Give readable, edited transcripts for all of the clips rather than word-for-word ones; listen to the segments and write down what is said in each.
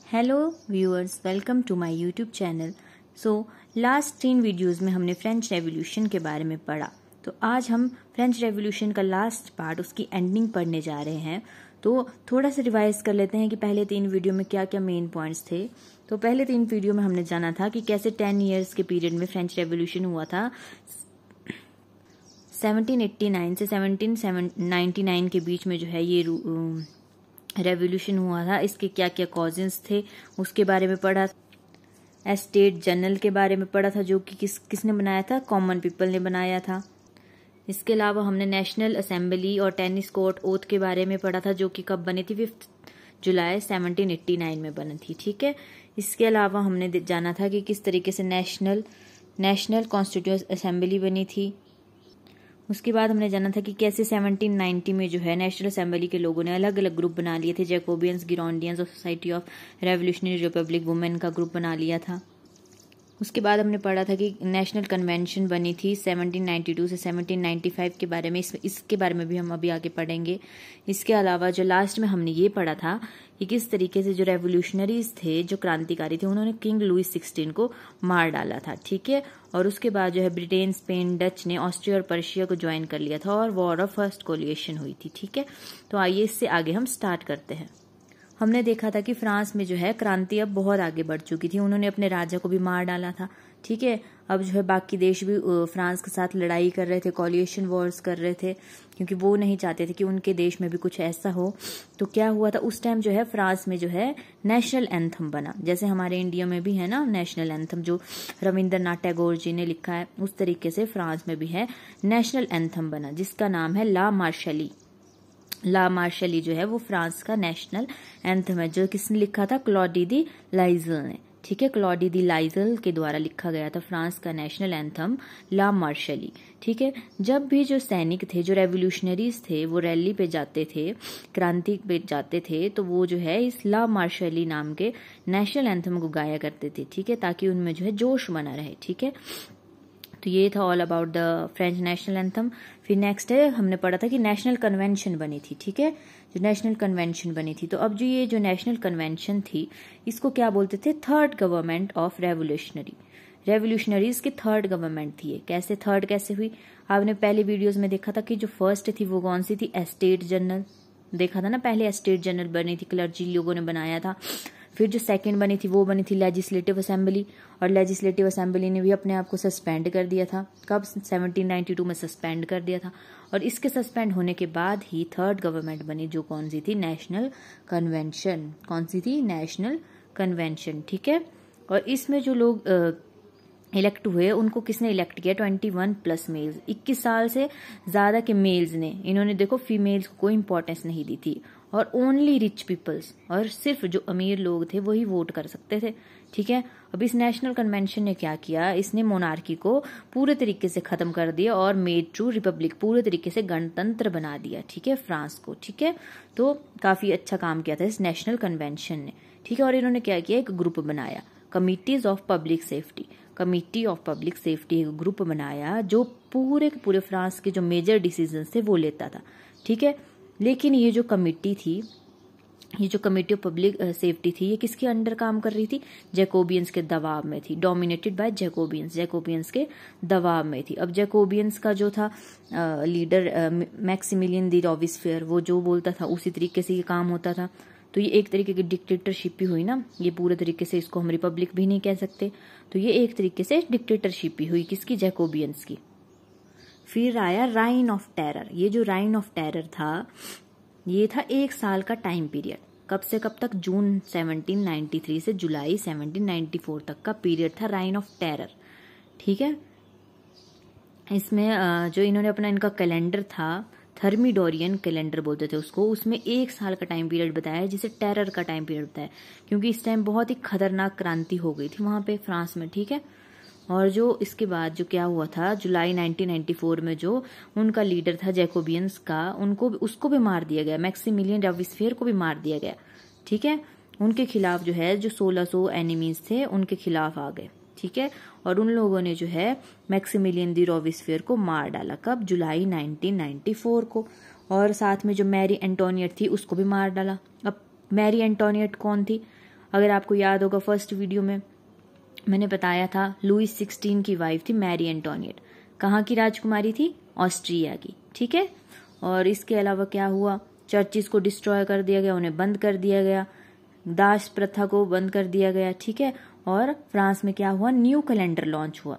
Hello viewers, welcome to my YouTube channel. Last 3 videos में हमने French revolution के बारे में पढ़ा। तो आज हम फ्रेंच रेवोल्यूशन का लास्ट पार्ट, उसकी एंडिंग पढ़ने जा रहे हैं। तो थोड़ा सा रिवाइज कर लेते हैं कि पहले 3 वीडियो में क्या क्या मेन पॉइंट्स थे। तो पहले 3 वीडियो में हमने जाना था कि कैसे 10 ईयर्स के पीरियड में फ्रेंच रेवोल्यूशन हुआ था। 1789 से 1799 के बीच में जो है ये रेवोल्यूशन हुआ था। इसके क्या क्या कॉजेस थे उसके बारे में पढ़ा। एस्टेट जनरल के बारे में पढ़ा था, जो कि किसने बनाया था, कॉमन पीपल ने बनाया था। इसके अलावा हमने नेशनल असेंबली और टेनिस कोर्ट ओथ के बारे में पढ़ा था, जो कि कब बनी थी, 5 जुलाई 1789 में बनी थी। ठीक है। इसके अलावा हमने जाना था कि किस तरीके से नेशनल कॉन्स्टिट्यूएंट असेंबली बनी थी। उसके बाद हमने जाना था कि कैसे 1790 में जो है नेशनल असेंबली के लोगों ने अलग अलग ग्रुप बना लिए थे। जैकोबियंस, गिरोंडियंस और society of revolutionary Republic women का ग्रुप बना लिया था। उसके बाद हमने पढ़ा था कि नेशनल कन्वेंशन बनी थी 1792 से 1795 के बारे में। इसके बारे में भी हम अभी आगे पढ़ेंगे। इसके अलावा जो लास्ट में हमने ये पढ़ा था कि किस तरीके से जो रेवोल्यूशनरीज थे, जो क्रांतिकारी थे, उन्होंने किंग लुइस 16 को मार डाला था। ठीक है। और उसके बाद जो है ब्रिटेन, स्पेन, डच ने ऑस्ट्रिया और पर्शिया को ज्वाइन कर लिया था और वॉर ऑफ फर्स्ट कोलिएशन हुई थी। ठीक है। तो आइए इससे आगे हम स्टार्ट करते हैं। हमने देखा था कि फ्रांस में जो है क्रांति अब बहुत आगे बढ़ चुकी थी। उन्होंने अपने राजा को भी मार डाला था। ठीक है। अब जो है बाकी देश भी फ्रांस के साथ लड़ाई कर रहे थे, कोलिएशन वॉर्स कर रहे थे, क्योंकि वो नहीं चाहते थे कि उनके देश में भी कुछ ऐसा हो। तो क्या हुआ था उस टाइम, जो है फ्रांस में जो है नेशनल एंथम बना। जैसे हमारे इंडिया में भी है ना नेशनल एंथम, जो रविंद्रनाथ टैगोर जी ने लिखा है, उस तरीके से फ्रांस में भी है नेशनल एंथम बना, जिसका नाम है ला मार्शली। ला मार्शली जो है वो फ्रांस का नेशनल एंथम है, जो किसने लिखा था, क्लॉडी दी लाइजल ने। ठीक है। क्लॉडी दी लाइजल के द्वारा लिखा गया था फ्रांस का नेशनल एंथम ला मार्शली। ठीक है। जब भी जो सैनिक थे, जो रेवोल्यूशनरीज थे, वो रैली पे जाते थे, क्रांति पे जाते थे, तो वो जो है इस ला मार्शली नाम के नेशनल एंथम को गाया करते थे। ठीक है। ताकि उनमें जो है जोश बना रहे। ठीक है। तो ये था all about the French national anthem. फिर नेक्स्ट है, हमने पढ़ा था कि नेशनल कन्वेंशन बनी थी। ठीक है। जो नेशनल कन्वेंशन बनी थी, तो अब जो ये जो नेशनल कन्वेंशन थी, इसको क्या बोलते थे, थर्ड गवर्नमेंट ऑफ रेवोल्यूशनरीज की थर्ड गवर्नमेंट थी ये। कैसे थर्ड कैसे हुई, आपने पहले वीडियोस में देखा था कि जो फर्स्ट थी वो कौन सी थी, एस्टेट जनरल देखा था ना। पहले एस्टेट जनरल बनी थी, क्लर्जी लोगों ने बनाया था। फिर जो सेकंड बनी थी वो बनी थी लेजिस्लेटिव असेंबली, और लेजिस्लेटिव असेंबली ने भी अपने आप को सस्पेंड कर दिया था। कब, 1792 में सस्पेंड कर दिया था। और इसके सस्पेंड होने के बाद ही थर्ड गवर्नमेंट बनी, जो कौन सी थी, नेशनल कन्वेंशन। कौन सी थी, नेशनल कन्वेंशन। ठीक है। और इसमें जो लोग इलेक्ट हुए, उनको किसने इलेक्ट किया, 21+ मेल्स, 21 साल से ज्यादा के मेल्स ने। इन्होंने देखो फीमेल्स को कोई इंपॉर्टेंस नहीं दी थी, और ओनली रिच पीपल्स, और सिर्फ जो अमीर लोग थे वही वोट कर सकते थे। ठीक है। अब इस नेशनल कन्वेंशन ने क्या किया, इसने मोनार्की को पूरे तरीके से खत्म कर दिया और मेड ट्रू रिपब्लिक, पूरे तरीके से गणतंत्र बना दिया। ठीक है, फ्रांस को। ठीक है। तो काफी अच्छा काम किया था इस नेशनल कन्वेंशन ने। ठीक है। और इन्होंने क्या किया, एक ग्रुप बनाया, committees of public safety. Committee of public safety एक ग्रुप बनाया, जो पूरे के पूरे फ्रांस के जो मेजर डिसीजन थे वो लेता था। ठीक है। लेकिन ये जो कमिटी थी, ये जो कमिटी ऑफ पब्लिक सेफ्टी थी, ये किसके अंडर काम कर रही थी, जैकोबियंस के दबाव में थी, डोमिनेटेड बाय जैकोबियंस के दबाव में थी। अब जैकोबियंस का जो था लीडर मैक्सिमिलियन दी रॉबिस्फेयर, वो जो बोलता था उसी तरीके से ये काम होता था। तो ये एक तरीके की डिक्टेटरशिप ही हुई ना, ये पूरे तरीके से इसको हम रिपब्लिक भी नहीं कह सकते। तो ये एक तरीके से डिक्टेटरशिप ही हुई, किसकी, जैकोबियंस की। फिर आया राइन ऑफ टेरर। ये जो राइन ऑफ टेरर था, ये था 1 साल का टाइम पीरियड। कब से कब तक, जून 1793 से जुलाई 1794 तक का पीरियड था राइन ऑफ टेरर। ठीक है। इसमें जो इन्होंने अपना इनका कैलेंडर था, थर्मिडोरियन कैलेंडर बोलते थे उसको, उसमें 1 साल का टाइम पीरियड बताया, जिसे टेरर का टाइम पीरियड बताया, क्योंकि इस टाइम बहुत ही खतरनाक क्रांति हो गई थी वहां पे फ्रांस में। ठीक है। और जो इसके बाद जो क्या हुआ था, जुलाई 1994 में जो उनका लीडर था जैकोबियंस का, उसको भी मार दिया गया, मैक्सिमिलियन रॉबिस्फेयर को भी मार दिया गया। ठीक है। उनके खिलाफ जो है, जो 1600 एनिमीज थे, उनके खिलाफ आ गए। ठीक है। और उन लोगों ने जो है मैक्सिमिलियन दी रॉबिस्फेयर को मार डाला। कब, जुलाई 1994 को। और साथ में जो मैरी एंटोनियट थी, उसको भी मार डाला। अब मैरी एंटोनियट कौन थी, अगर आपको याद होगा फर्स्ट वीडियो में मैंने बताया था लुईस 16 की वाइफ थी मैरी एंटोनिएट। कहाँ की राजकुमारी थी? ऑस्ट्रिया की, ठीक है। और इसके अलावा क्या हुआ? चर्चिज को डिस्ट्रॉय कर दिया गया, उन्हें बंद कर दिया गया, दास प्रथा को बंद कर दिया गया, ठीक है। और फ्रांस में क्या हुआ? न्यू कैलेंडर लॉन्च हुआ।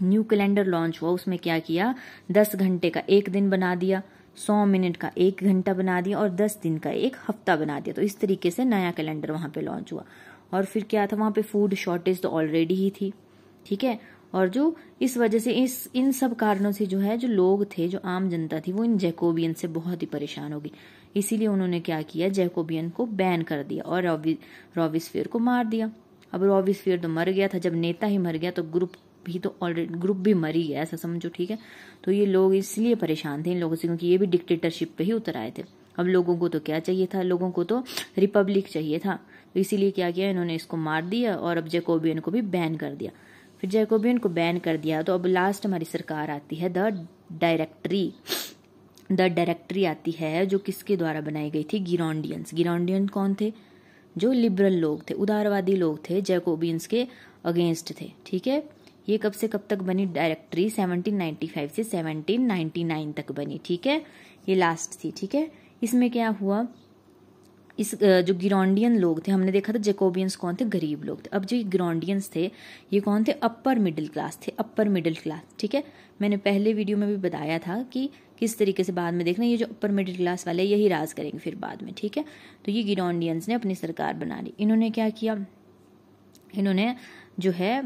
न्यू कैलेंडर लॉन्च हुआ, उसमें क्या किया? 10 घंटे का एक दिन बना दिया, 100 मिनट का 1 घंटा बना दिया और 10 दिन का 1 हफ्ता बना दिया। तो इस तरीके से नया कैलेंडर वहां पे लॉन्च हुआ। और फिर क्या था? वहां पे फूड शॉर्टेज तो ऑलरेडी ही थी, ठीक है। और जो इस वजह से इन सब कारणों से जो है, जो लोग थे, जो आम जनता थी, वो इन जैकोबियन से बहुत ही परेशान हो गई। इसीलिए उन्होंने क्या किया? जैकोबियन को बैन कर दिया और रॉबिस्फियर को मार दिया। अब रॉबिस्फियर तो मर गया था, जब नेता ही मर गया तो ग्रुप भी मर ही गया, ऐसा समझो, ठीक है। तो ये लोग इसलिए परेशान थे इन लोगों से, क्योंकि ये भी डिक्टेटरशिप पे ही उतर आए थे। अब लोगों को तो क्या चाहिए था? लोगों को तो रिपब्लिक चाहिए था। तो इसीलिए क्या किया इन्होंने? इसको मार दिया और अब जैकोबियन को भी बैन कर दिया। फिर जैकोबियन को बैन कर दिया तो अब लास्ट हमारी सरकार आती है द डायरेक्टरी आती है, जो किसके द्वारा बनाई गई थी? गिरोंडियंस। गिरोंडियन कौन थे? जो लिबरल लोग थे, उदारवादी लोग थे, जैकोबियंस के अगेंस्ट थे, ठीक है। ये कब से कब तक बनी डायरेक्टरी? 1795 से 1799 तक बनी, ठीक है। ये लास्ट थी, ठीक है। इसमें क्या हुआ? इस जो गिरोंडियन लोग थे, हमने देखा था जैकोबियंस कौन थे? गरीब लोग थे। अब जो गिरोंडियंस थे ये कौन थे? अपर मिडिल क्लास थे, अपर मिडिल क्लास, ठीक है। मैंने पहले वीडियो में भी बताया था कि किस तरीके से बाद में देखना, ये जो अपर मिडिल क्लास वाले यही राज करेंगे फिर बाद में, ठीक है। तो ये गिरोंडियंस ने अपनी सरकार बना ली। इन्होंने क्या किया? इन्होंने जो है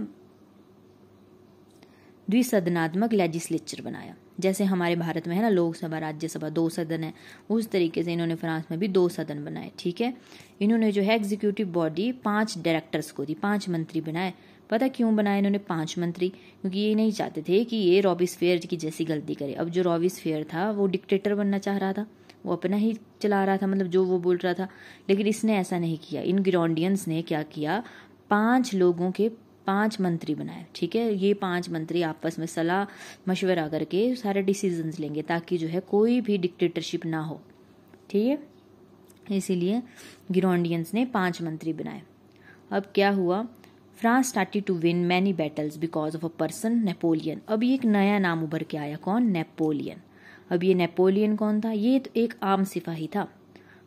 द्विसदनात्मक लेजिस्लेचर बनाया। जैसे हमारे भारत में है ना लोकसभा राज्यसभा 2 सदन है, उस तरीके से इन्होंने फ्रांस में भी 2 सदन बनाए, ठीक है। इन्होंने जो है एग्जीक्यूटिव बॉडी 5 डायरेक्टर्स को दी, 5 मंत्री बनाए। पता क्यों बनाए इन्होंने 5 मंत्री? क्योंकि ये नहीं चाहते थे कि ये रॉबिस्फियर की जैसी गलती करे। अब जो रॉबिस्फियर था वो डिक्टेटर बनना चाह रहा था, वो अपना ही चला रहा था, मतलब जो वो बोल रहा था। लेकिन इसने ऐसा नहीं किया। इन गिरोंडियंस ने क्या किया? 5 लोगों के 5 मंत्री बनाए, ठीक है। ये 5 मंत्री आपस में सलाह मशवरा करके सारे डिसीजंस लेंगे ताकि जो है कोई भी डिक्टेटरशिप ना हो, ठीक है। इसीलिए गिरोंडियंस ने 5 मंत्री बनाए। अब क्या हुआ? France started to win many battles because of a person, Napoleon. अब ये एक नया नाम उभर के आया, कौन? नेपोलियन। अब ये नेपोलियन कौन था? ये तो एक आम सिपाही था।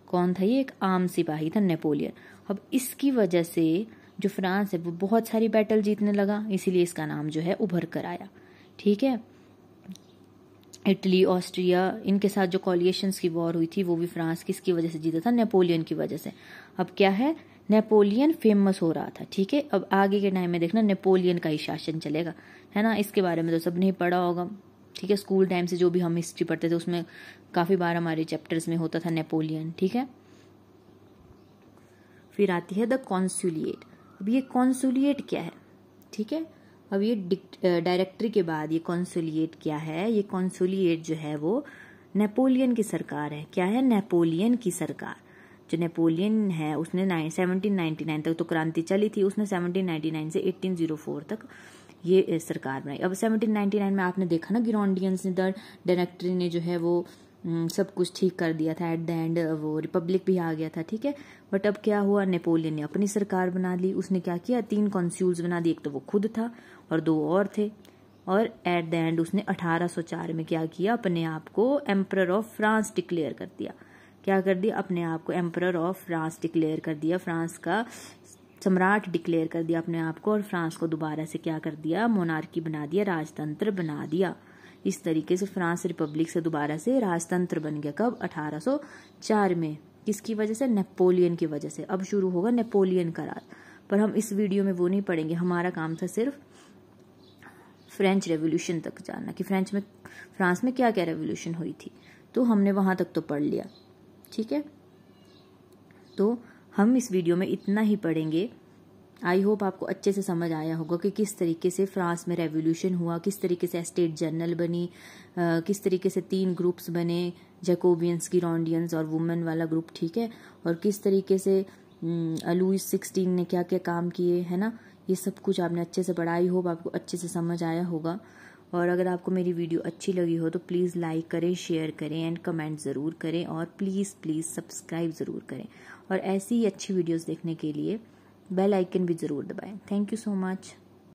कौन था ये? एक आम सिपाही था, नेपोलियन। अब इसकी वजह से जो फ्रांस है वो बहुत सारी बैटल जीतने लगा, इसीलिए इसका नाम जो है उभर कर आया, ठीक है। इटली, ऑस्ट्रिया, इनके साथ जो कॉलिएशंस की वॉर हुई थी वो भी फ्रांस किसकी वजह से जीता था? नेपोलियन की वजह से। अब क्या है? नेपोलियन फेमस हो रहा था, ठीक है। अब आगे के टाइम में देखना नेपोलियन का ही शासन चलेगा, है ना। इसके बारे में तो सबने पढ़ा होगा, ठीक है। स्कूल टाइम से जो भी हम हिस्ट्री पढ़ते थे उसमें काफी बार हमारे चैप्टर्स में होता था नेपोलियन, ठीक है। फिर आती है द कॉन्सुलिएट। अब ये कॉन्सुलिएट क्या है? ठीक है। अब ये डायरेक्टरी के बाद ये कॉन्सुलिएट क्या है? ये कॉन्सुलिएट जो है वो नेपोलियन की सरकार है। क्या है? नेपोलियन की सरकार। जो नेपोलियन है उसने 1799 तक तो क्रांति चली थी, उसने 1799 से 1804 तक ये सरकार बनाई। अब 1799 में आपने देखा ना गिरोंडियंस ने, डायरेक्टरी ने जो है वो सब कुछ ठीक कर दिया था। एट द एंड वो रिपब्लिक भी आ गया था, ठीक है। बट अब क्या हुआ? नेपोलियन ने अपनी सरकार बना ली। उसने क्या किया? 3 कॉन्स्यूल्स बना दिए, एक तो वो खुद था और 2 और थे। और एट द एंड उसने 1804 में क्या किया? अपने आप को एम्परर ऑफ फ्रांस डिक्लेयर कर दिया। क्या कर दिया? अपने आप को एम्परर ऑफ फ्रांस डिक्लेयर कर दिया, फ्रांस का सम्राट डिक्लेयर कर दिया अपने आप को। और फ्रांस को दोबारा से क्या कर दिया? मोनार्की बना दिया, राजतंत्र बना दिया। इस तरीके से फ्रांस रिपब्लिक से दोबारा से राजतंत्र बन गया। कब? 1804 में। किसकी वजह से? नेपोलियन की वजह से। अब शुरू होगा नेपोलियन का राज, पर हम इस वीडियो में वो नहीं पढ़ेंगे। हमारा काम था सिर्फ फ्रेंच रेवोल्यूशन तक जानना कि फ्रांस में क्या क्या रेवोल्यूशन हुई थी, तो हमने वहां तक तो पढ़ लिया, ठीक है। तो हम इस वीडियो में इतना ही पढ़ेंगे। आई होप आपको अच्छे से समझ आया होगा कि किस तरीके से फ्रांस में रेवोल्यूशन हुआ, किस तरीके से स्टेट जनरल बनी, किस तरीके से 3 ग्रुप्स बने, जैकोबियंस, गिरोंडियंस और वुमेन वाला ग्रुप, ठीक है। और किस तरीके से लुईस 16 ने क्या क्या काम किए, है ना। ये सब कुछ आपने अच्छे से पढ़ा। आई होप आपको अच्छे से समझ आया होगा। और अगर आपको मेरी वीडियो अच्छी लगी हो तो प्लीज़ लाइक करें, शेयर करें एंड कमेंट ज़रूर करें। और प्लीज़ सब्सक्राइब ज़रूर करें। और ऐसी ही अच्छी वीडियोस देखने के लिए बेल आइकन भी ज़रूर दबाएं। Thank you so much.